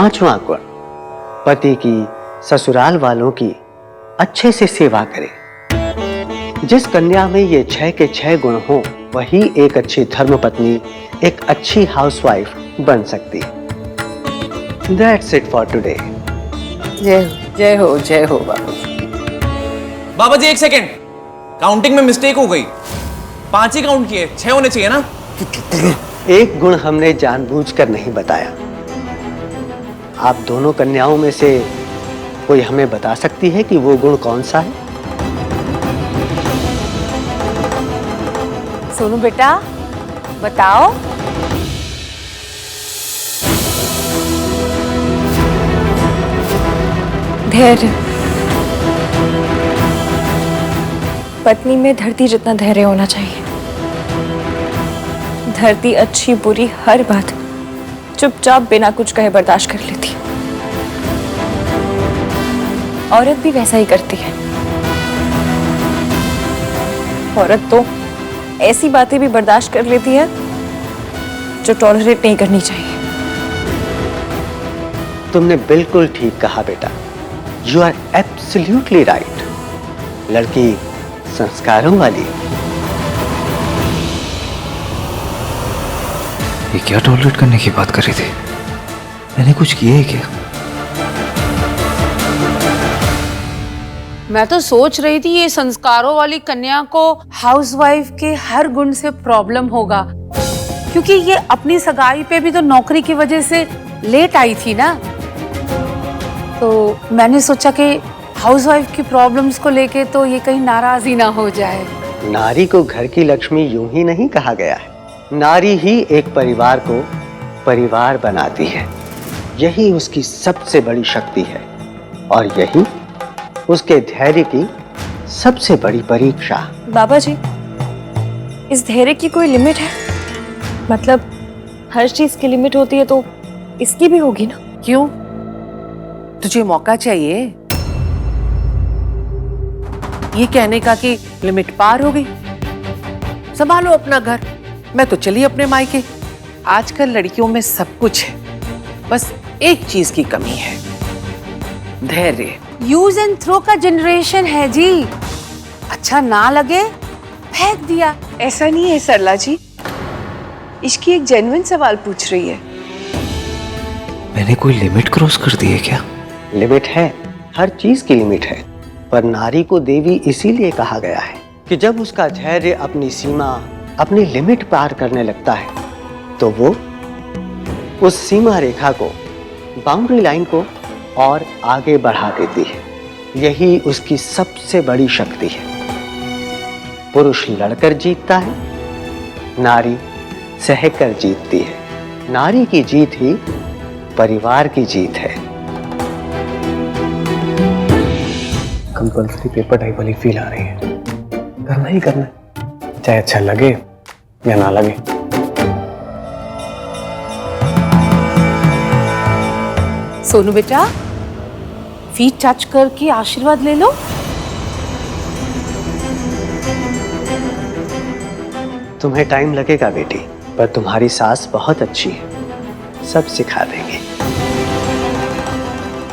पांचवा गुण, पति की, ससुराल वालों की अच्छे से सेवा करे। जिस कन्या में ये 6 के 6 गुण हो, वही एक अच्छी धर्मपत्नी, एक अच्छी हाउसवाइफ बन सकती। That's it for today. जय हो बाबा जी। बाबा जी 1 सेकेंड, काउंटिंग में मिस्टेक हो गई। 5 ही काउंट किए, 6 होने चाहिए ना। एक गुण हमने जानबूझकर नहीं बताया। आप दोनों कन्याओं में से कोई हमें बता सकती है कि वो गुण कौन सा है? सोनू बेटा बताओ। धैर्य। पत्नी में धरती जितना धैर्य होना चाहिए। धरती अच्छी बुरी हर बात चुपचाप बिना कुछ कहे बर्दाश्त कर लेती। औरत भी वैसा ही करती है। औरत तो ऐसी बातें भी बर्दाश्त कर लेती है जो टॉलरेट नहीं करनी चाहिए। तुमने बिल्कुल ठीक कहा बेटा। You are absolutely right. लड़की संस्कारों वाली। ये क्या टॉलरेट करने की बात कर रही थी? मैंने कुछ किया है क्या? मैं तो सोच रही थी ये संस्कारों वाली कन्या को हाउसवाइफ के हर गुण से प्रॉब्लम होगा, क्योंकि ये अपनी सगाई पे भी तो नौकरी की वजह से लेट आई थी ना। तो मैंने सोचा कि हाउसवाइफ की प्रॉब्लम्स को लेके तो ये कहीं नाराज ही ना हो जाए। नारी को घर की लक्ष्मी यूं ही नहीं कहा गया है। नारी ही एक परिवार को परिवार बनाती है। यही उसकी सबसे बड़ी शक्ति है और यही उसके धैर्य की सबसे बड़ी परीक्षा। बाबा जी, इस धैर्य की कोई लिमिट है? मतलब हर चीज की लिमिट होती है तो इसकी भी होगी ना? क्यों? तुझे मौका चाहिए ये कहने का कि लिमिट पार हो गई? संभालो अपना घर। मैं तो चली अपने मायके। आजकल लड़कियों में सब कुछ है, बस एक चीज की कमी है, धैर्य। यूज एंड थ्रो का जनरेशन है जी। अच्छा ना लगे फेंक दिया। ऐसा नहीं है सरला जी, इसकी एक जेन्युइन सवाल पूछ रही है। मैंने कोई लिमिट क्रॉस कर दी है क्या? लिमिट है, हर चीज की लिमिट है। पर नारी को देवी इसीलिए कहा गया है कि जब उसका धैर्य अपनी सीमा, अपनी लिमिट पार करने लगता है तो वो उस सीमा रेखा को, बाउंड्री लाइन को और आगे बढ़ा देती है। यही उसकी सबसे बड़ी शक्ति है। पुरुष लड़कर जीतता है, नारी सहकर जीतती है। नारी की जीत ही परिवार की जीत है। कंपल्सरी पेपर टाइप वाली फील आ रही है। करना ही करना है, चाहे अच्छा लगे या ना लगे। सोनू बेटा, फीट टच करके आशीर्वाद ले लो। तुम्हें टाइम लगेगा बेटी, पर तुम्हारी सास बहुत अच्छी है, सब सिखा देंगे।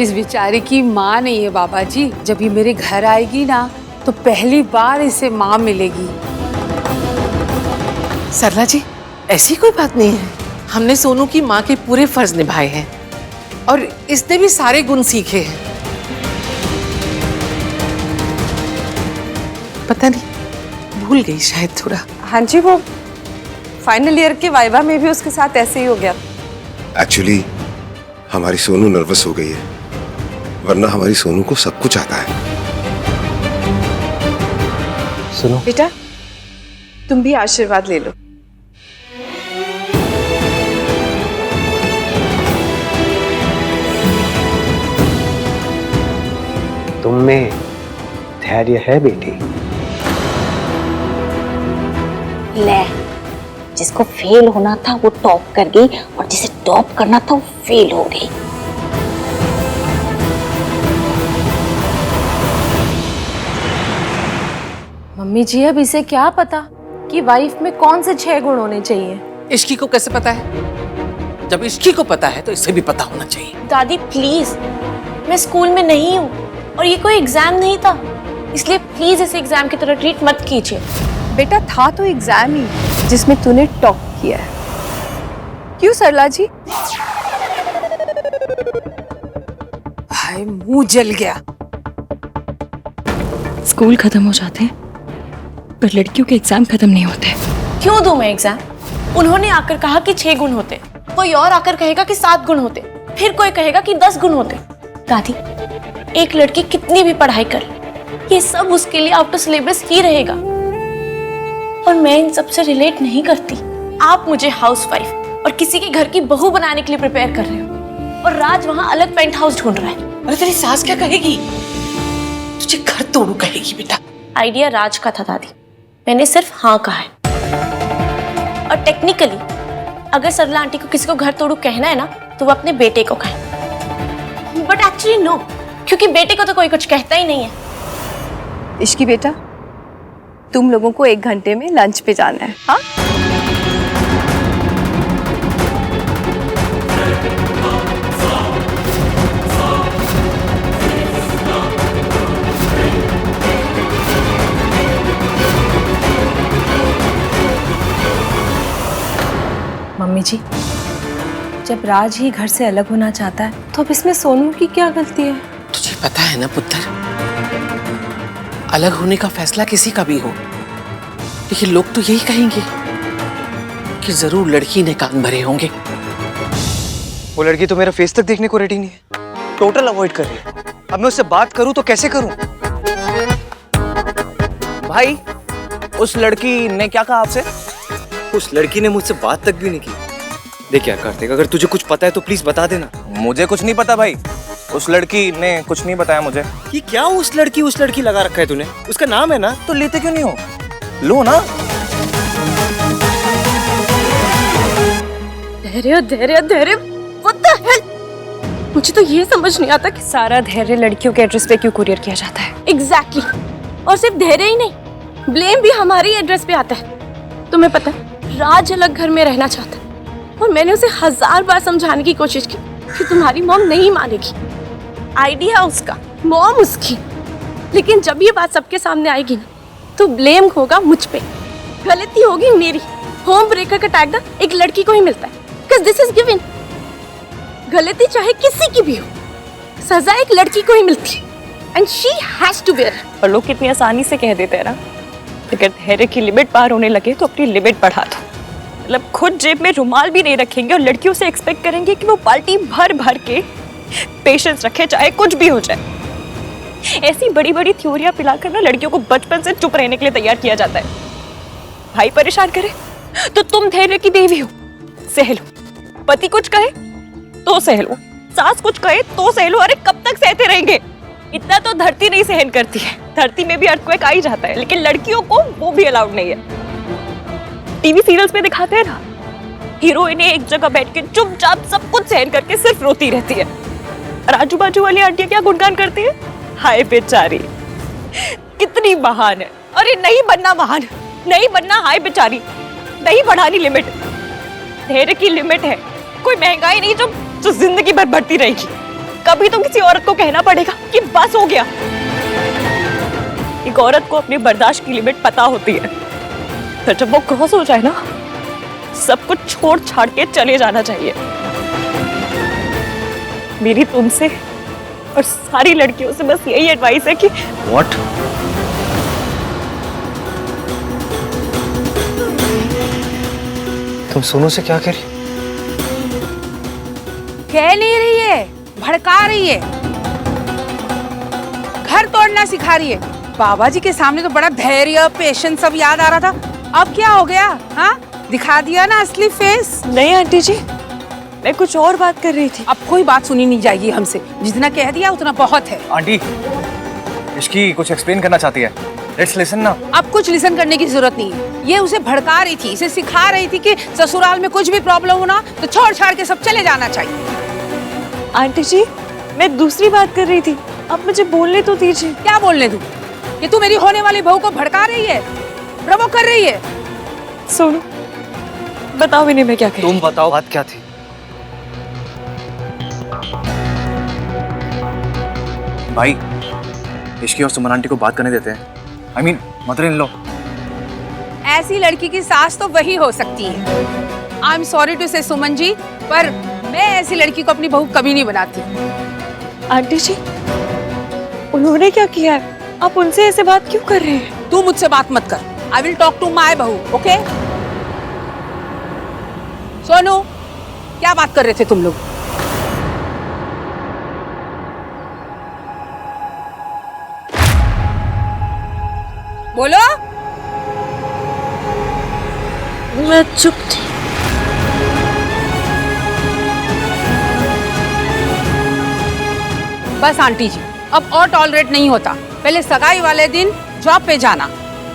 इस बेचारे की माँ नहीं है बाबा जी। जब ये मेरे घर आएगी ना तो पहली बार इसे माँ मिलेगी। सरला जी, ऐसी कोई बात नहीं है। हमने सोनू की माँ के पूरे फर्ज निभाए हैं और इसने भी सारे गुण सीखे हैं। पता नहीं, भूल गई शायद थोड़ा। हाँ जी, वो फाइनल ईयर के वाइवा में भी उसके साथ ऐसे ही हो गया। एक्चुअली हमारी सोनू नर्वस हो गई है, वरना हमारी सोनू को सब कुछ आता है। सुनो बेटा, तुम भी आशीर्वाद ले लो। तुम में धैर्य है बेटी। ले, जिसको फेल होना था वो टॉप कर गई और जिसे टॉप करना था वो फेल हो गई। मम्मी जी, अब इसे क्या पता कि वाइफ में कौन से 6 गुण होने चाहिए? इश्की को कैसे पता है? जब इसकी को पता है तो इसे भी पता होना चाहिए। दादी प्लीज, मैं स्कूल में नहीं हूँ और ये कोई एग्जाम नहीं था, इसलिए प्लीज इसे एग्जाम की तरह ट्रीट मत कीजिए। बेटा था तो एग्जाम ही जिसमें तूने टॉप किया है। क्यों सरला जी? हाय मुंह जल गया। स्कूल खत्म हो जाते हैं पर लड़कियों के एग्जाम खत्म नहीं होते। क्यों दूं मैं एग्जाम? उन्होंने आकर कहा कि 6 गुण होते, कोई और आकर कहेगा कि 7 गुण होते, फिर कोई कहेगा कि 10 गुण होते। दादी, एक लड़की कितनी भी पढ़ाई कर, ये सब उसके लिए आउट ऑफ सिलेबस ही रहेगा और मैं इन सब से रिलेट नहीं करती। आप मुझे हाउसवाइफ और किसी के घर की बहू बनाने के लिए प्रिपेयर कर रहे हो और राज वहां अलग पेंट हाउस ढूंढ रहा है। अरे तेरी सास क्या कहेगी? तुझे घर तोड़ू कहेगी बेटा। आइडिया राज का था दादी, मैंने सिर्फ हाँ कहा है। और टेक्निकली अगर सरला आंटी को किसी को घर तोड़ू कहना है ना तो वो अपने बेटे को कहे, बट एक्चुअली नो, क्योंकि बेटे को तो कोई कुछ कहता ही नहीं है। इश्की बेटा, तुम लोगों को 1 घंटे में लंच पे जाना है। हाँ, मम्मी जी, जब राज ही घर से अलग होना चाहता है तो अब इसमें सोनू की क्या गलती है? तुझे पता है ना पुत्र, अलग होने का फैसला किसी का भी हो, लेकिन लोग तो यही कहेंगे कि जरूर लड़की ने कान भरे होंगे। वो लड़की तो मेरा फेस तक देखने को रेडी नहीं है, टोटल अवॉइड कर रही है। अब मैं उससे बात करूं तो कैसे करूं? भाई, उस लड़की ने क्या कहा आपसे? उस लड़की ने मुझसे बात तक भी नहीं की। देख यार कार्तिक, अगर तुझे कुछ पता है तो प्लीज बता देना। मुझे कुछ नहीं पता भाई, उस लड़की ने कुछ नहीं बताया मुझे। ये क्या उस लड़की लगा रखा है तूने? उसका नाम है ना? तो लेते क्यों नहीं हो? लो ना। धैर्य धैर्य धैर्य, what the hell? मुझे तो ये समझ नहीं आता कि सारा धैर्य लड़कियों के एड्रेस पे क्यों कुरियर किया जाता है। एग्जैक्टली और सिर्फ धैर्य ही नहीं, ब्लेम भी हमारी एड्रेस पे आता है। तुम्हें पता है राज अलग घर में रहना चाहता है और मैंने उसे 1000 बार समझाने की कोशिश की कि तुम्हारी मॉम नहीं मानेगी। आइडिया उसका, मॉम उसकी, लेकिन जब ये बात सबके सामने आएगी ना तो ब्लेम होगा मुझ पे, गलती होगी मेरी। होम ब्रेकर का टैग ना एक लड़की को ही मिलता है, because this is given। गलती चाहे किसी की भी हो, सजा एक लड़की को ही मिलती है and she has to bear। और लोग कितनी आसानी से कह देते हैं ना, अगर धैर्य की लिमिट पार होने लगे तो अपनी लिमिट बढ़ा दो। मतलब खुद जेब में रुमाल भी नहीं रखेंगे और लड़कियों से एक्सपेक्ट करेंगे कि वो बाल्टी भर भर के पेशेंस रखे, चाहे कुछ भी हो जाए। ऐसी बड़ी बड़ी थ्योरियां पिलाकर ना लड़कियों को बचपन से चुप रहने के लिए तैयार किया जाता है। भाई परेशान करे तो तुम धैर्य की देवी हो, सह लो। पति कुछ कहे तो सह लो, सास कुछ कहे तो सह लो। अरे कब तक सहते रहेंगे? इतना तो धरती नहीं सहन करती है, धरती में भी अर्थक्वेक आ ही जाता है, लेकिन लड़कियों को वो भी अलाउड नहीं है। टीवी सीरियल्स में दिखाते हैं ना, हीरोइन एक जगह बैठ के चुपचाप सब कुछ सहन करके सिर्फ रोती रहती है और आजू बाजू वाली आंटियां क्या गुणगान करती है, हाय बेचारी कितनी महान है। अरे नहीं बनना महान, नहीं बनना हाय बेचारी, नहीं बढ़ानी लिमिट। धैर्य की लिमिट है, कोई महंगाई नहीं जो जिंदगी भर बढ़ती रहेगी। कभी तो किसी औरत को कहना पड़ेगा कि बस हो गया। एक औरत को अपनी बर्दाश्त की लिमिट पता होती है, फिर जब वो क्रॉस हो जाए ना, सब कुछ छोड़ छाड़ के चले जाना चाहिए। मेरी तुमसे और सारी लड़कियों से बस यही एडवाइस है कि What? तुम सोनू से क्या कह रही? कह नहीं रही है, भड़का रही है, घर तोड़ना सिखा रही है। बाबा जी के सामने तो बड़ा धैर्य, पेशेंस सब याद आ रहा था, अब क्या हो गया? हाँ, दिखा दिया ना असली फेस। नहीं आंटी जी, मैं कुछ और बात कर रही थी। अब कोई बात सुनी नहीं जाएगी हमसे, जितना कह दिया उतना बहुत है। आंटी, इसकी कुछ एक्सप्लेन करना चाहती है, लेट्स लिसन ना। अब कुछ लिसन करने की जरूरत नहीं है, ये उसे भड़का रही थी, इसे सिखा रही थी कि ससुराल में कुछ भी प्रॉब्लम होना तो छोड़ छाड़ के सब चले जाना चाहिए। आंटी जी, मैं दूसरी बात कर रही थी, आप मुझे बोलने तो दीजिए। क्या बोलने दूं? ये तू मेरी होने वाली बहू को भड़का रही है, प्रवोक कर रही है। सोनू, बताओ इन्हें मैं क्या कह रही? तुम बताओ बात क्या थी? भाई इश्की और सुमन आंटी को बात करने देते हैं। I mean, mother in law. ऐसी लड़की की सास तो वही हो सकती है। आई एम सॉरी टू से सुमन जी, पर मैं ऐसी लड़की को अपनी बहू कभी नहीं बनाती। आंटी जी, उन्होंने क्या किया है? आप उनसे ऐसे बात क्यों कर रहे हैं? तू मुझसे बात मत कर। I will talk to my बहू, ओके? सोनू, क्या बात कर रहे थे तुम लोग? बोलो। मैं चुप थी। बस आंटी जी, अब और टॉलरेट नहीं होता। पहले सगाई वाले दिन जॉब पे जाना,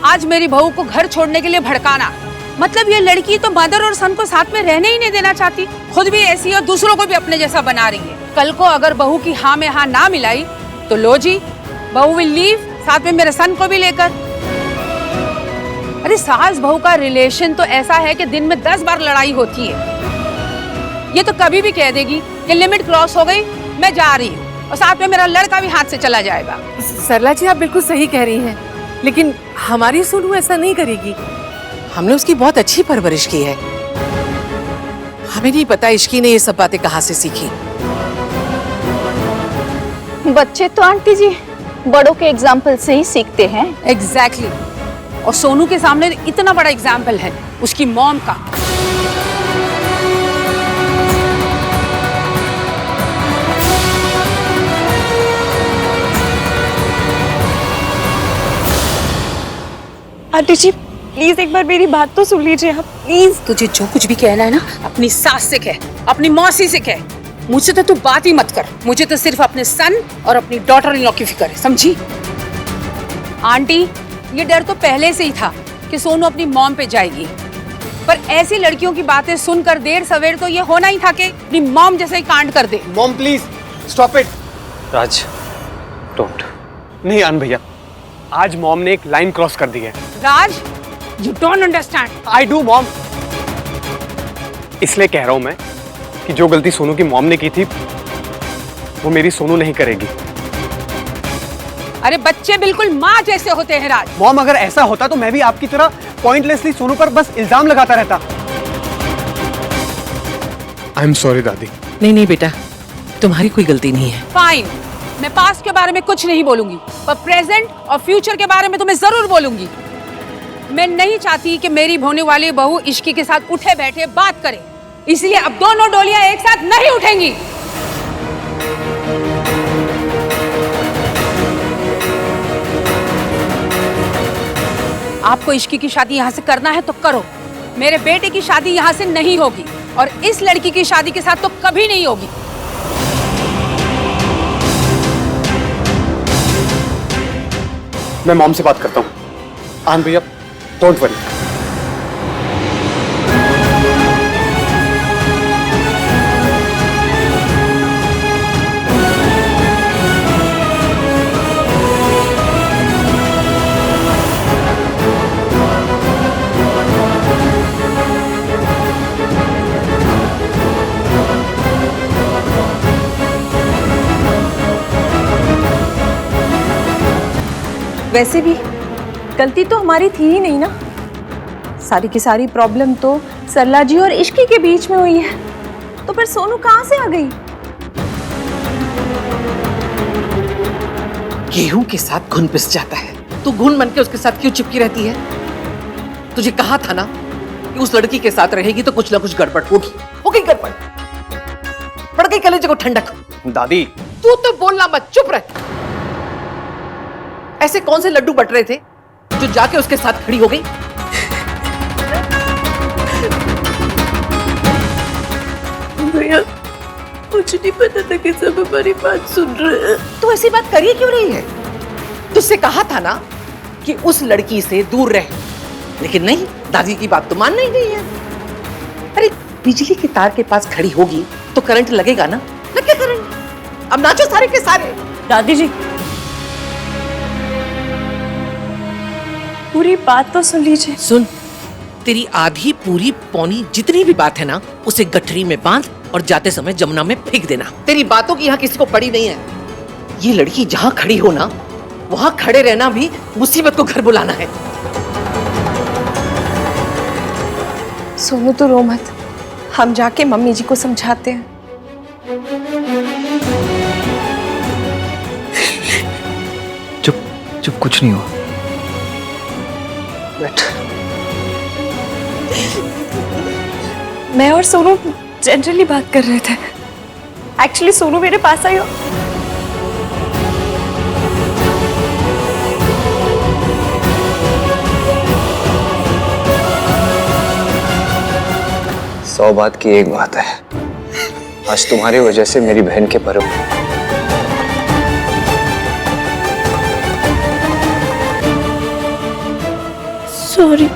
आज मेरी बहू को घर छोड़ने के लिए भड़काना। मतलब ये लड़की तो मदर और सन को साथ में रहने ही नहीं देना चाहती, खुद भी ऐसी और दूसरों को भी अपने जैसा बना रही है। कल को अगर बहू की हाँ में हाँ ना मिलाई तो लो जी, बहू विल लीव, साथ में मेरे सन को भी लेकर। अरे सास बहू का रिलेशन तो ऐसा है कि दिन में 10 बार लड़ाई होती है। ये तो कभी भी कह देगी कि लिमिट क्रॉस हो गई, मैं जा रही हूँ, और साथ में मेरा लड़का भी हाथ से चला जाएगा। सरला जी, आप बिल्कुल सही कह रही हैं, लेकिन हमारी सोनू ऐसा नहीं करेगी। हमने उसकी बहुत अच्छी परवरिश की है। हमें नहीं पता इश्की ने ये सब बातें कहाँ से सीखी। बच्चे तो आंटी जी बड़ों के एग्जाम्पल से ही सीखते हैं। एग्जैक्टली। और सोनू के सामने इतना बड़ा एग्जाम्पल है उसकी मॉम का। आंटी जी, प्लीज एक बार मेरी बात तो सुन लीजिए आप, प्लीज। तुझे जो कुछ भी कहना है ना, अपनी सास से कह, अपनी मौसी से कह। मुझसे तो तू बात ही मत कर। मुझे तो सिर्फ अपने सन और अपनी डॉटर इन लॉ की फिक्र है, समझी? आंटी, ये डर तो पहले से ही था कि सोनू अपनी मॉम पे जाएगी, पर ऐसी लड़कियों की बातें सुनकर देर सवेर तो ये होना ही था कि अपनी मॉम जैसे ही कांड कर दे। Mom please stop it. Raj don't. नहीं आन भैया, आज मॉम ने एक लाइन क्रॉस कर दी है। Raj, you don't understand. I do mom. इसलिए कह रहा हूं मैं कि जो गलती सोनू की मॉम ने की थी वो मेरी सोनू नहीं करेगी। अरे बच्चे बिल्कुल माँ जैसे होते हैं राज। मॉम, अगर ऐसा होता तो मैं भी आपकी तरह पॉइंटलेसली सोनू पर बस इल्जाम लगाता रहता। आई एम सॉरी दादी। नहीं नहीं बेटा, तुम्हारी कोई गलती नहीं है। फाइन, मैं पास्ट के बारे में कुछ नहीं बोलूंगी, पर प्रेजेंट और फ्यूचर के बारे में तो मैं जरूर बोलूंगी। मैं नहीं चाहती कि मेरी होने वाली बहू इश्की के साथ उठे बैठे बात करे, इसलिए अब दोनों डोलियां एक साथ नहीं उठेंगी। आपको इश्की की शादी यहाँ से करना है तो करो, मेरे बेटे की शादी यहाँ से नहीं होगी, और इस लड़की की शादी के साथ तो कभी नहीं होगी। मैं मॉम से बात करता हूँ। आन भैया डोंट वरी। वैसे भी गलती तो हमारी थी ही नहीं ना। सारी की सारी प्रॉब्लम तो सरला जी और इश्की के बीच में हुई है, तो फिर सोनू कहाँ से आ गई? गेहूं के साथ घुन पिस जाता है, तू घुन बन के उसके साथ क्यों चिपकी रहती है? तुझे कहा था ना कि उस लड़की के साथ रहेगी तो कुछ ना कुछ गड़बड़ होगी। हो गई गड़बड़, पड़ गई कलेजे को ठंडक। दादी तू तो बोलना मत, चुप रह। ऐसे कौन से लड्डू बट रहे थे जो जाके उसके साथ खड़ी हो गई? भैया, मुझे नहीं पता था कि सब हमारी बात सुन रहे हैं। तू ऐसी बात करी क्यों रही है? तुझसे कहा था ना कि उस लड़की से दूर रह, लेकिन नहीं, दादी की बात तो मानना ही नहीं है। अरे बिजली के तार के पास खड़ी होगी तो करंट लगेगा ना, लगे करंट। अब नाचो सारे के सारे। दादी जी, पूरी बात तो सुन लीजिए। सुन, तेरी आधी पूरी पौनी जितनी भी बात है ना, उसे गठरी में बांध और जाते समय जमुना में फेंक देना। तेरी बातों की यहाँ किसी को पड़ी नहीं है। ये लड़की जहां खड़ी हो ना, वहां खड़े रहना भी मुसीबत को घर बुलाना है। सोनू तो रो मत, हम जाके मम्मी जी को समझाते हैं। चुप चुप, कुछ नहीं हुआ। बैठ। मैं और सोनू जनरली बात कर रहे थे। एक्चुअली सोनू मेरे पास आई। 100 बात की एक बात है, आज तुम्हारी वजह से मेरी बहन के पर्व। सॉरी।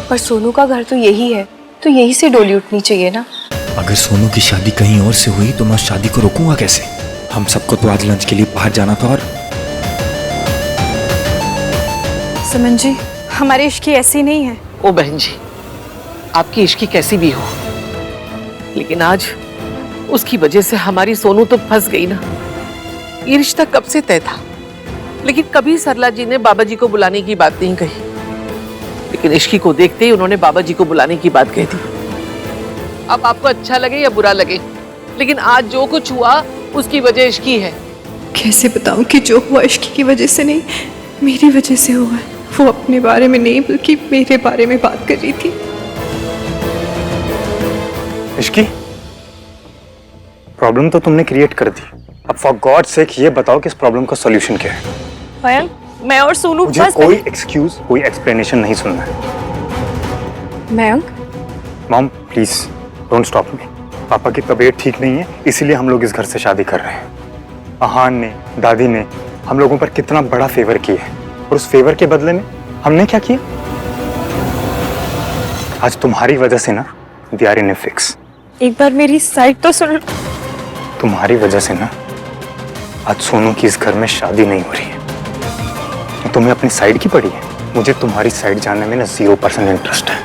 पर सोनू का घर तो यही है, तो यही से डोली उठनी चाहिए ना। अगर सोनू की शादी कहीं और से हुई तो मैं उस शादी को रोकूंगा कैसे? हम सबको तो आज लंच के लिए बाहर जाना था। और सुमन जी, हमारी इश्की ऐसी नहीं है। ओ बहन जी, आपकी इश्की कैसी भी हो, लेकिन आज उसकी वजह से हमारी सोनू तो फंस गई ना। ये रिश्ता कब से तय था, लेकिन कभी सरला जी ने बाबा जी को बुलाने की बात नहीं कही। लेकिन इश्की को देखते ही उन्होंने बाबा जी को बुलाने की बात कही थी। अब आपको अच्छा लगे या बुरा लगे, लेकिन आज जो कुछ हुआ उसकी वजह इश्की है। कैसे बताऊं कि जो हुआ इश्की की वजह से नहीं, मेरी वजह से हुआ है। वो अपने बारे में नहीं बल्कि मेरे बारे में बात कर रही थी। इश्की, प्रॉब्लम तो तुमने क्रिएट कर दी। अब फॉर गॉड सेक ये बताओ कि इस प्रॉब्लम का सॉल्यूशन क्या है? मयंक, मैं और सोनू मुझे बस कोई एक्सक्यूज, कोई एक्सप्लेनेशन नहीं सुनना है। Mayank, mom please don't stop me. पापा की तबीयत ठीक नहीं है, इसीलिए हम लोग इस घर से शादी कर रहे हैं। अहान ने, दादी ने हम लोगों पर कितना बड़ा फेवर किया है, और उस फेवर के बदले में हमने क्या किया? आज तुम्हारी वजह से ना we are in a fix. एक बार मेरी साइड तो सुन। तुम्हारी वजह से ना आज सोनू की इस घर में शादी नहीं हो रही है। तुम्हें अपनी साइड की पड़ी है। मुझे तुम्हारी साइड जानने में ना 0% इंटरेस्ट है,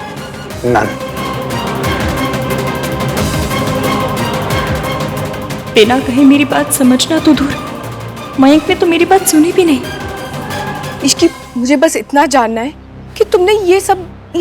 नन। बिना कहीं मेरी बात समझना तो दूर, मयंक ने तो मेरी बात सुनी भी नहीं। इसकी मुझे बस इतना जानना है कि तुमने ये सब